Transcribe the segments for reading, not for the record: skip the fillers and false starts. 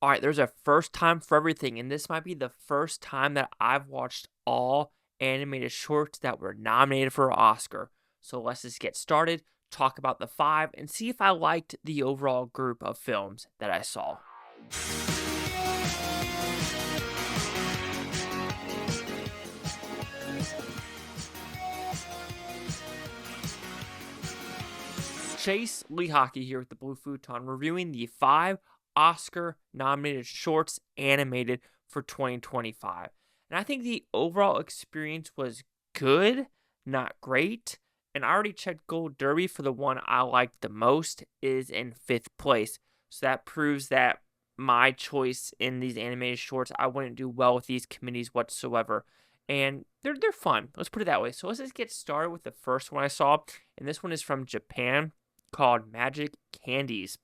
All right, there's a first time for everything, and this might be the first time that I've watched all animated shorts that were nominated for an Oscar. So let's just get started, talk about the five, and see if I liked the overall group of films that I saw. Chase Lee Hockey here with the Blue Futon, reviewing the five Oscar-nominated shorts animated for 2025. And I think the overall experience was good, not great. And I already checked Gold Derby for the one I liked the most is in fifth place. So that proves that my choice in these animated shorts, I wouldn't do well with these committees whatsoever. And they're fun. Let's put it that way. So let's just get started with the first one I saw. And this one is from Japan, called Magic Candies.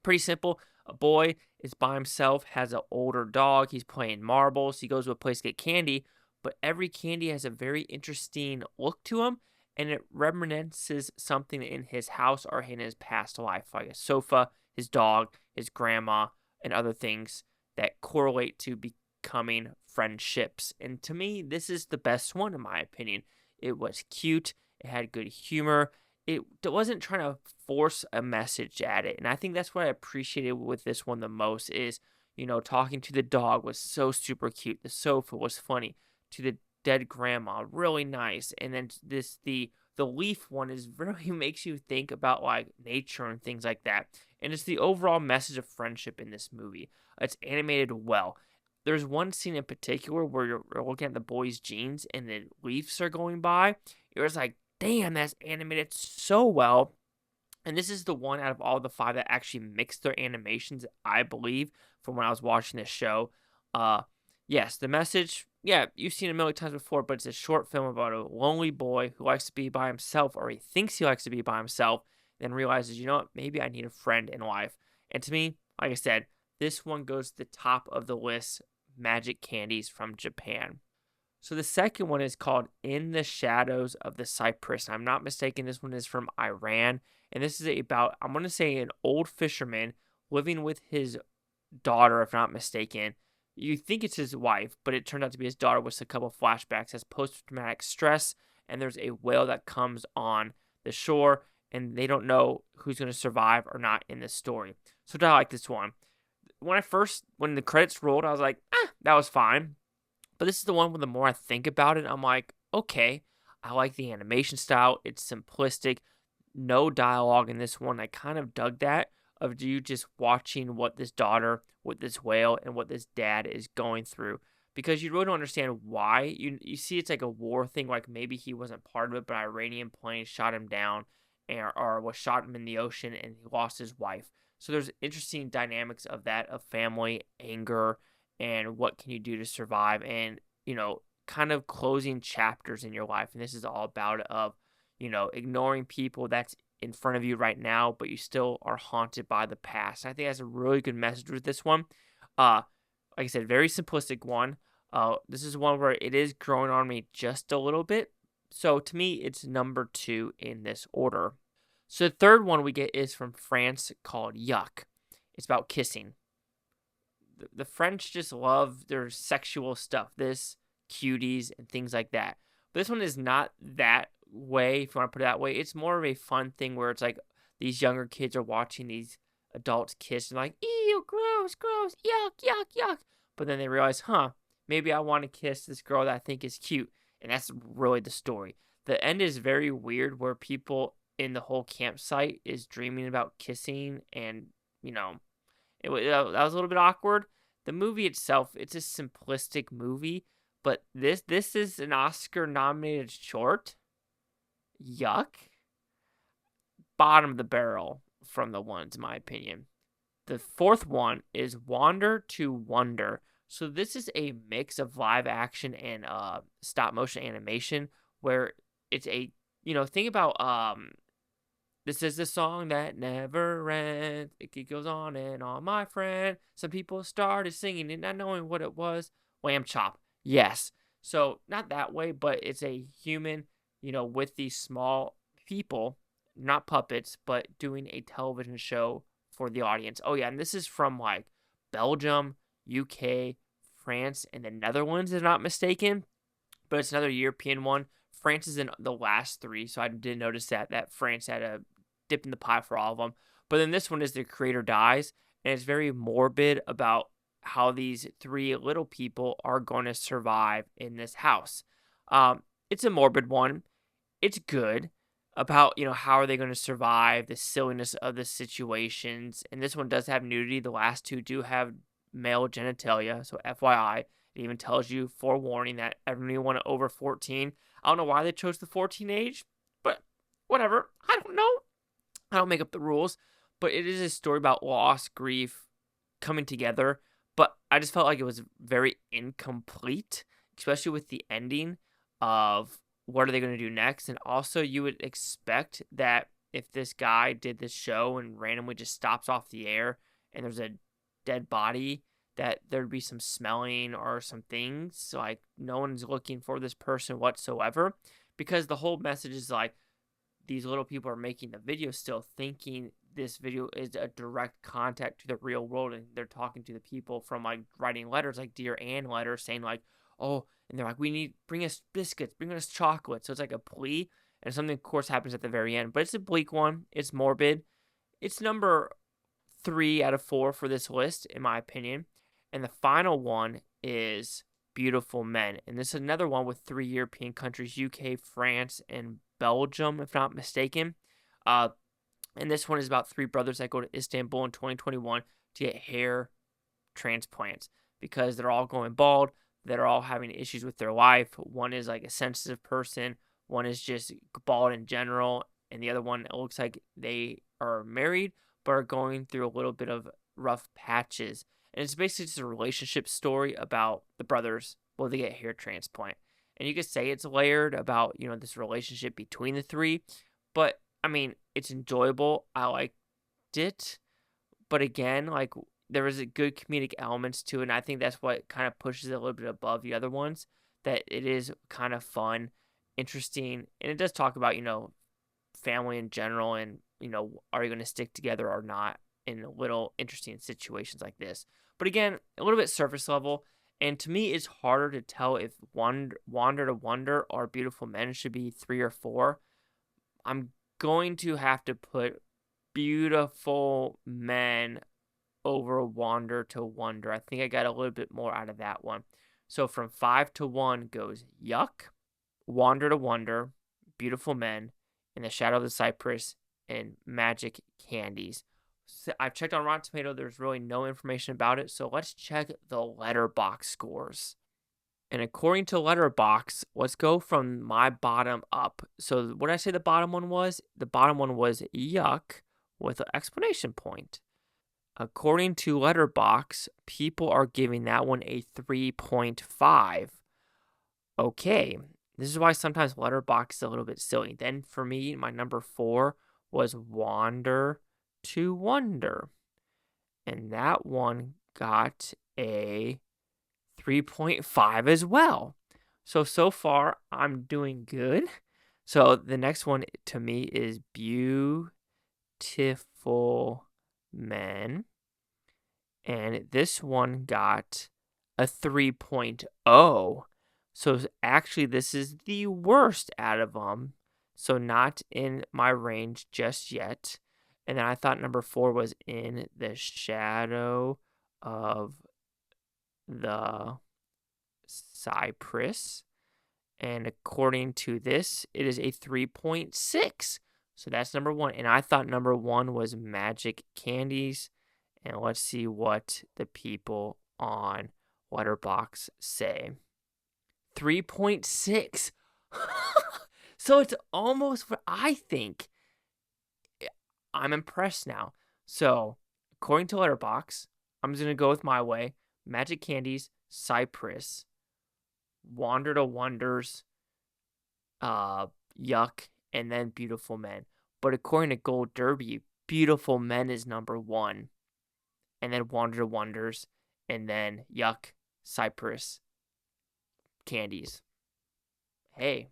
Pretty simple. A boy is by himself, has an older dog. He's playing marbles. He goes to a place to get candy, but every candy has a very interesting look to him, and it reminisces something in his house or in his past life, like a sofa, his dog, his grandma, and other things that correlate to becoming friendships. And to me, this is the best one, in my opinion. It was cute. It had good humor. It wasn't trying to force a message at it. And I think that's what I appreciated with this one the most is, talking to the dog was so super cute. The sofa was funny. To the dead grandma, really nice. And then the leaf one is really makes you think about like nature and things like that. And it's the overall message of friendship in this movie. It's animated well. There's one scene in particular where you're looking at the boy's jeans and the leaves are going by. It was like, damn, that's animated so well. And this is the one out of all the five that actually mixed their animations, I believe, from when I was watching this show. Yes, the message, yeah, you've seen it a million times before, but it's a short film about a lonely boy who likes to be by himself, or he thinks he likes to be by himself, then realizes, you know what, maybe I need a friend in life. And to me, like I said, this one goes to the top of the list, Magic Candies from Japan. So the second one is called In the Shadows of the Cypress. I'm not mistaken, this one is from Iran. And this is about, I'm going to say, an old fisherman living with his daughter, if not mistaken. You think it's his wife, but it turned out to be his daughter with a couple flashbacks. Has post-traumatic stress, and there's a whale that comes on the shore, and they don't know who's going to survive or not in this story. So I like this one. When the credits rolled, I was like, that was fine. But this is the one where the more I think about it, I'm like, okay, I like the animation style. It's simplistic. No dialogue in this one. I kind of dug that of you just watching what this daughter with this whale and what this dad is going through. Because you really don't understand why. You see it's like a war thing, like maybe he wasn't part of it, but Iranian plane shot him down or was shot him in the ocean and he lost his wife. So there's interesting dynamics of that, of family, anger, and what can you do to survive, and kind of closing chapters in your life. And this is all about ignoring people that's in front of you right now, but you still are haunted by the past. And I think that's a really good message with this one. Like I said, very simplistic one. This is one where it is growing on me just a little bit. So to me, it's number 2 in this order. So the third one we get is from France, called Yuck. It's about kissing. The French just love their sexual stuff, this, cuties, and things like that. But this one is not that way, if you want to put it that way. It's more of a fun thing where it's like these younger kids are watching these adults kiss and like, ew, gross, gross, yuck, yuck, yuck. But then they realize, maybe I want to kiss this girl that I think is cute. And that's really the story. The end is very weird where people in the whole campsite is dreaming about kissing, and, that was a little bit awkward. The movie itself, it's a simplistic movie, but this is an Oscar-nominated short. Yuck. Bottom of the barrel from the ones, in my opinion. The fourth one is Wander to Wonder. So this is a mix of live action and stop-motion animation, where it's think about this is the song that never ends. It goes on and on, my friend. Some people started singing it, not knowing what it was. Lamb chop. Yes. So not that way, but it's a human, with these small people, not puppets, but doing a television show for the audience. Oh yeah, and this is from like Belgium, UK, France, and the Netherlands, if I'm not mistaken. But it's another European one. France is in the last three, so I did notice that France had a dip in the pie for all of them. But then this one is The Creator Dies, and it's very morbid about how these three little people are going to survive in this house. It's a morbid one. It's good about, how are they going to survive, the silliness of the situations. And this one does have nudity. The last two do have male genitalia, so FYI. It even tells you, forewarning, that everyone over 14. I don't know why they chose the 14 age, but whatever. I don't know. I don't make up the rules. But it is a story about loss, grief, coming together. But I just felt like it was very incomplete, especially with the ending of what are they going to do next. And also, you would expect that if this guy did this show and randomly just stops off the air and there's a dead body, that there'd be some smelling or some things. Like, no one's looking for this person whatsoever, because the whole message is like, these little people are making the video still thinking this video is a direct contact to the real world, and they're talking to the people from, like, writing letters, like Dear Ann letters, saying like, oh, and they're like, bring us biscuits, bring us chocolate. So it's like a plea, and something of course happens at the very end. But it's a bleak one. It's morbid. It's number 3 out of 4 for this list, in my opinion. And the final one is Beautiful Men. And this is another one with 3 European countries, UK, France, and Belgium, if not mistaken. And this one is about 3 brothers that go to Istanbul in 2021 to get hair transplants because they're all going bald. They're all having issues with their life. One is like a sensitive person. One is just bald in general. And the other one, it looks like they are married but are going through a little bit of rough patches. And it's basically just a relationship story about the brothers while they get hair transplant. And you could say it's layered about, this relationship between the 3. But, I mean, it's enjoyable. I liked it. But again, like, there was a good comedic elements to it. And I think that's what kind of pushes it a little bit above the other ones. That it is kind of fun, interesting. And it does talk about, family in general. And, are you going to stick together or not in little interesting situations like this. But again, a little bit surface level. And to me, it's harder to tell if Wander to Wonder or Beautiful Men should be 3 or 4. I'm going to have to put Beautiful Men over Wander to Wonder. I think I got a little bit more out of that one. So from 5 to 1 goes Yuck, Wander to Wonder, Beautiful Men, In the Shadow of the Cypress, and Magic Candies. So I've checked on Rotten Tomatoes. There's really no information about it. So let's check the Letterboxd scores. And according to Letterboxd, let's go from my bottom up. So what did I say the bottom one was? The bottom one was Yuck with an exclamation point. According to Letterboxd, people are giving that one a 3.5. Okay, this is why sometimes Letterboxd is a little bit silly. Then for me, my number 4 was Wander to Wonder. And that one got a 3.5 as well. So far, I'm doing good. So the next one to me is Beautiful Men. And this one got a 3.0. So actually, this is the worst out of them. So not in my range just yet. And then I thought number 4 was In the Shadow of the Cypress. And according to this, it is a 3.6. So that's number 1. And I thought number 1 was Magic Candies. And let's see what the people on Letterboxd say. 3.6. So it's almost what I think. I'm impressed now. So, according to Letterboxd, I'm just going to go with my way. Magic Candies, Cypress, Wander to Wonders, Yuck, and then Beautiful Men. But according to Gold Derby, Beautiful Men is number 1. And then Wander to Wonders, and then Yuck, Cypress, Candies. Hey,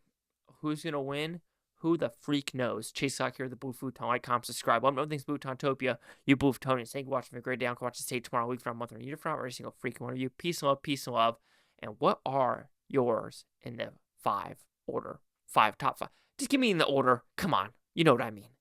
who's going to win? Who the freak knows? Chase Lock here, the Blue Futon. Like, comment, subscribe. Let me know things Bluetontopia. You Blue Futonians. Thank you for watching. Have a great day. I'll watch the state tomorrow, week from a month, or a year from now, every single freaking one of you. Peace and love, peace and love. And what are yours in the top five? Just give me in the order. Come on. You know what I mean.